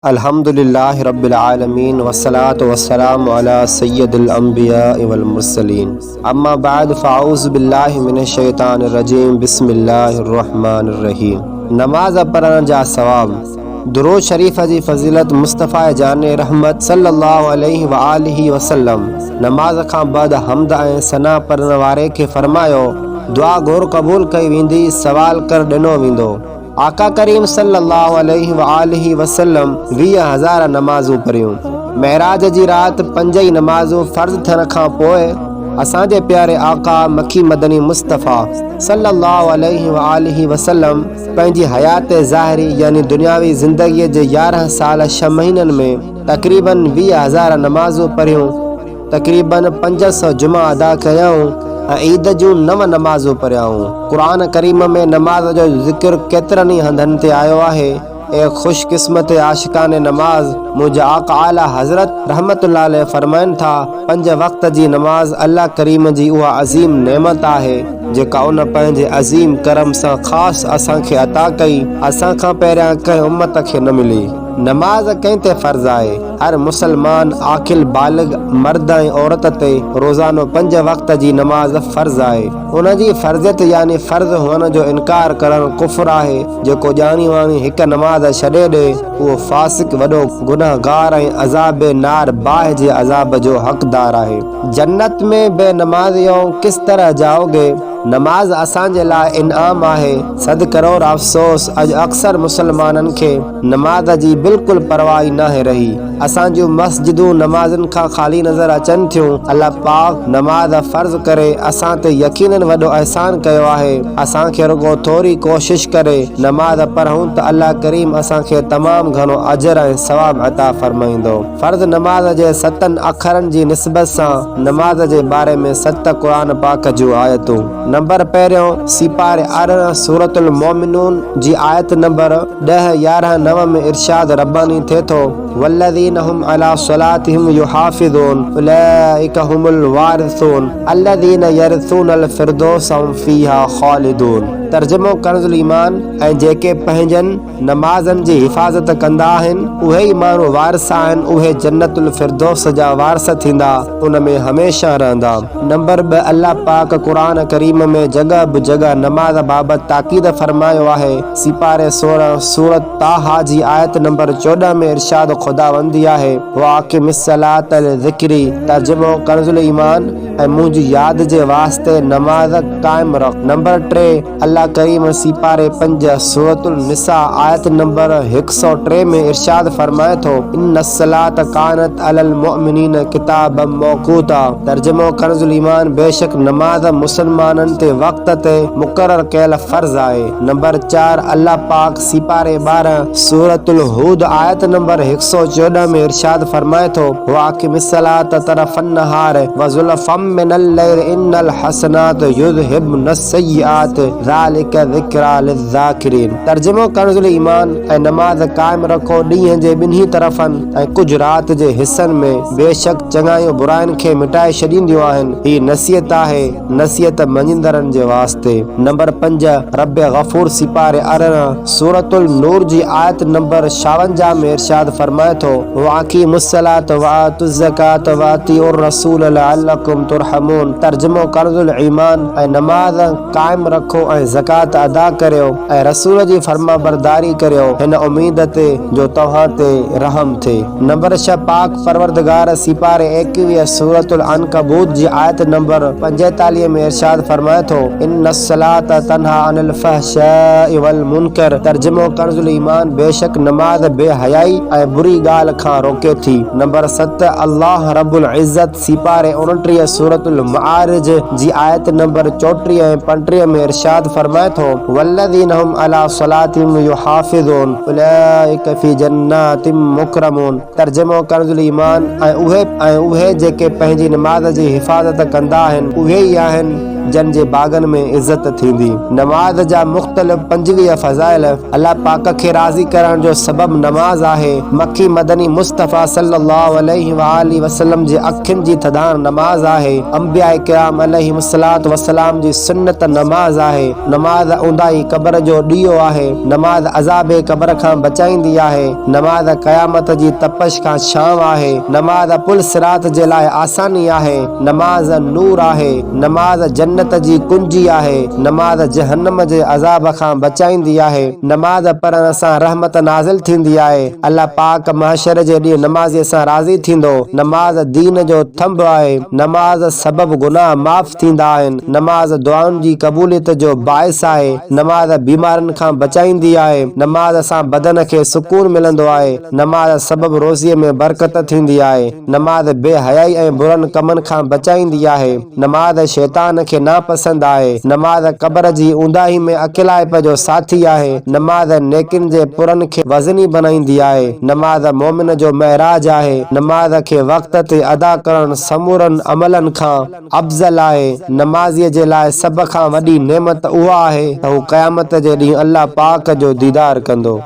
अल्हम्दुलिल्लाहि रब्बिल आलमीन वस्सलातु वस्सलामु अला सय्यदिल अंबिया वल मुरसलीन अम्मा बाद फ़अऊज़ु बिल्लाहि मिनश शैतानिर रजीम बिस्मिल्लाहिर रहमानिर रहीम। नमाज पढ़ण जा सवाब। दुरूद शरीफ जी फ़ज़ीलत मुस्तफ़ा जान रहमत सल्लल्लाहु अलैहि व आलिहि वसल्लम नमाज खां बाद हम्द ऐं सना पढ़ण वारे खे फरमायो, दुआ घुर क़बूल कई वेंदी, सवाल कर ॾिनो वेंदो। आका करीम सल्लल्लाहु अलैहि व आलिहि वसल्लम 20,000 नमाज़ूं पढ़ियूं। महराज जी रात 5 ई नमाज़ूं फ़र्ज़ थियण खां पोइ असांजे प्यारे आका मखी मदनी मुस्तफ़ा सल्लल्लाहु अलैहि व आलिहि वसल्लम पंहिंजी हयात ज़ाहिरी यानी दुनियावी ज़िंदगीअ जे 11 साल 6 महीननि में तक़रीबन 20,000 नमाज़ूं पढ़ियूं। तक़रीबन 500 जुमा अदा कयूं ऐं ईद जूं 9 नमाज़ूं पढ़ियाऊं। क़ुरान करीम में नमाज जो ज़िक्र केतिरनि ई हंधनि ते आयो आहे। ए ख़ुशकिस्मत आशिकान नमाज मुंहिंजा आका आला हज़रत रहमतुल्लाह अलैह फरमाइनि था, 5 वक़्त जी नमाज अल्लाह करीम जी उहा अज़ीम नेमत आहे जेका उन पंहिंजे अज़ीम करम सां ख़ासि असांखे अता कई। असां खां पहिरियां कंहिं उम्मत खे न मिली। नमाज कंहिं ते फ़र्ज़ आहे? हर मुसलमान आकिल बालिग मर्द ऐं औरत ते रोज़ानो 5 वक़्त जी नमाज फ़र्ज़ आहे। उन जी फ़र्ज़ियत यानी फ़र्ज़ हुअण जो इनकार करणु कुफ़्र आहे। जेको ॼाणी वाणी हिकु नमाज छॾे ॾे उहो फ़ासिक वॾो गुनहगार ऐं अज़ाब नार बाहि जे अज़ाब जो हक़दार आहे। जन्नत में बेनमाज़ियों किस तरह जाओगे? नमाज असांजे लाइ इनाम आहे। सद करोड़ अफ़सोस अॼु अक्सर मुसलमाननि खे नमाज जी बिल्कुलु परवाह नाहे रही। असांजूं मस्जिदूं नमाज़नि खां ख़ाली नज़र अचनि थियूं। अल्लाह पाक नमाज फ़र्ज़ करे असां ते यकीनन वॾो अहसान कयो आहे। असांखे रुगो थोरी कोशिश करे नमाज पढ़ूं त अल्लाह करीम असांखे तमामु घणो अजर ऐं सवाब अता फरमाईंदो। फ़र्ज़ नमाज जे 7 अखरनि जी निस्बत सां नमाज जे बारे में 7 क़ुरान पाक जूं आयतूं। नंबर पहिरियों सिपारे 18 सूरतुल मोमिनून जी आयत नंबर 10, 11, 9 में इरशाद रब्बानी थिए थो, वल्लज़ीना हुम अला सलातिहिम युहाफ़िज़ून उलाइका हुमुल वारिसून अल्लज़ीना यरिसूनल फ़िरदौस हुम फ़ीहा ख़ालिदून। तर्जुमो कंज़ुल ईमान ऐं जेके पंहिंजनि नमाज़नि जी हिफ़ाज़त कंदा आहिनि उहे ई माण्हू वारिस आहिनि, उहे जन्नतुल फ़िरदौस जा वारिस थींदा, उन में हमेशह रहंदा। नंबर 2 अल्लाह पाक क़ुरान करीम में जगह बि जगह नमाज बाबति ताकीद फरमायो आहे। सिपारे 16 सूरत ताहा जी आयत नंबर 14 में इरशाद खुदावंदी आहे, वाक़िमिस्सलात लिज़िक्री। तर्जुमो कंज़ुल ईमान ऐं मुंहिंजी यादि जे वास्ते नमाज क़ाइमु रख। नंबर 3 अल्लाह करीम सिपारे 5 सूरतुल निसा आयत नंबर 103 में इरशाद फरमाए थो, इन्नस्सलात कानत अलल मुअमिनीन किताबम मौक़ूता। तर्जुमो कंज़ुल ईमान बेशक नमाज मुसलमाननि ते वक़्त ते मुक़रर कयल फ़र्ज़ आहे। नंबर 4 अल्लाह पाक सिपारे 12 सूरतुल हूद आयत नंबर 114 में इरशाद फरमाए थो, वाक़िमिस्सलात तरफ़न नहार व ज़ुलफ़म मिनल लैल इन्नल हसनात युज़हिबुन्नस्सय्यिआत ज़ालिका ज़िक्रा लिज़्ज़ाकिरीन। तर्जुमो कंज़ुल ईमान ऐं नमाज क़ाइमु रखो ॾींहं जे ॿिन्ही तरफ़नि ऐं कुझु राति जे हिस्सनि में, बेशक चङायूं बुराइनि खे मिटाए छॾींदियूं आहिनि। ही नसीहत आहे, नसीहत मञींदड़नि जे वास्ते। नंबर 5 रब गफ़ूर सिपारे 18 सूरतुल नूर जी आयत नंबर 56 में इरशाद फरमाए थो, वाक़िमुस्सलात व आतुज़ ज़कात व अतीउर रसूल लअल्लकुम तुरहमून। तर्जुमो कंज़ुल ईमान ऐं नमाज क़ाइमु रखो ऐं ज़कात अदा करियो ऐं रसूल जी फर्माबरदारी करियो हिन उम्मीद ते जो तव्हां ते रहम थिए। नंबर 6 पाक परवरदिगार सिपारे 21 सूरतुल अनकबूत जी आयत नंबर 45 में इरशाद फरमाए थो, इन्नस्सलात तन्हा अनिल फ़हशाइ वल मुनकर। तर्जुमो कंज़ुल ईमान बेशक नमाज बेहयाई ऐं बुरी ॻाल्हि खां रोके थी। नंबर 7 अल्लाह रब्बुल इज़्ज़त सिपारे 29 सूरतुल मारिज जी आयत नंबर 34 ऐं 35 में इरशाद फरमाए थो, वल्लज़ीना हुम अला सलातिहिम युहाफ़िज़ून उलाइका फ़ी जन्नातिम मुकरमून। तर्जुमो कंज़ुल ईमान ऐं उहे जेके पंहिंजी नमाज जी हिफ़ाज़त कंदा आहिनि उहे ई आहिनि जन जे बागन में इज़त थींदी। नमाज जा मुख़्तलिफ़ 25 फ़ज़ाइल अल्लाह पाक खे राज़ी करण जो सबब नमाज आहे। मक्की मदनी मुस्तफ़ा सल्लल्लाहु अलैहि वसल्लम जे अखियुनि जी थधाण नमाज आहे। अंबिया किराम अलैहिमुस्सलातु वस्सलाम जी सुन्नत नमाज आहे। नमाज उंदाई क़ब्र जो ॾीओ आहे। नमाज अज़ाबे क़ब्र खां बचाईंदी आहे। नमाज क़यामत जी तपश खां छांव आहे। नमाज पुल सिरात जे लाइ आसानी आहे। नमाज नूर आहे। नमाज जन्नत जी कुंजी आहे। नमाज जहन्नम जे अज़ाब खां बचाईंदी आहे। नमाज पढ़ण सां रहमत नाज़िल थींदी आहे। अल्लाह पाक महशर जे ॾींहुं नमाज़ीअ सां राज़ी थींदो। नमाज दीन जो थंब आहे। नमाज सबब गुनाह माफ़ थींदा आहिनि। नमाज दुआउनि जी क़बूलियत जो बाइस आहे। नमाज बीमारनि खां बचाईंदी आहे। नमाज सां बदन खे सुकून मिलंदो आहे। नमाज सबब रोज़ीअ में बरकत थींदी आहे। नमाज बेहयाई ऐं बुरनि कमनि खां बचाईंदी आहे। नमाज शैतान खे नापसंद आहे। नमाज क़ब्र जी ऊंदाही में अकेलाइप जो साथी आहे। नमाज नेकिन जे पुरनि खे वज़नी बनाईंदी आहे। नमाज मोमिन जो महराज आहे। नमाज खे वक़्त ते अदा करण समूरनि अमलनि खां अफ़ज़ल आहे। नमाज़ीअ जे लाइ सभ खां वॾी नेमत उहा आहे त हू क़यामत जे ॾींहुं अल्लाह पाक जो दीदार कंदो।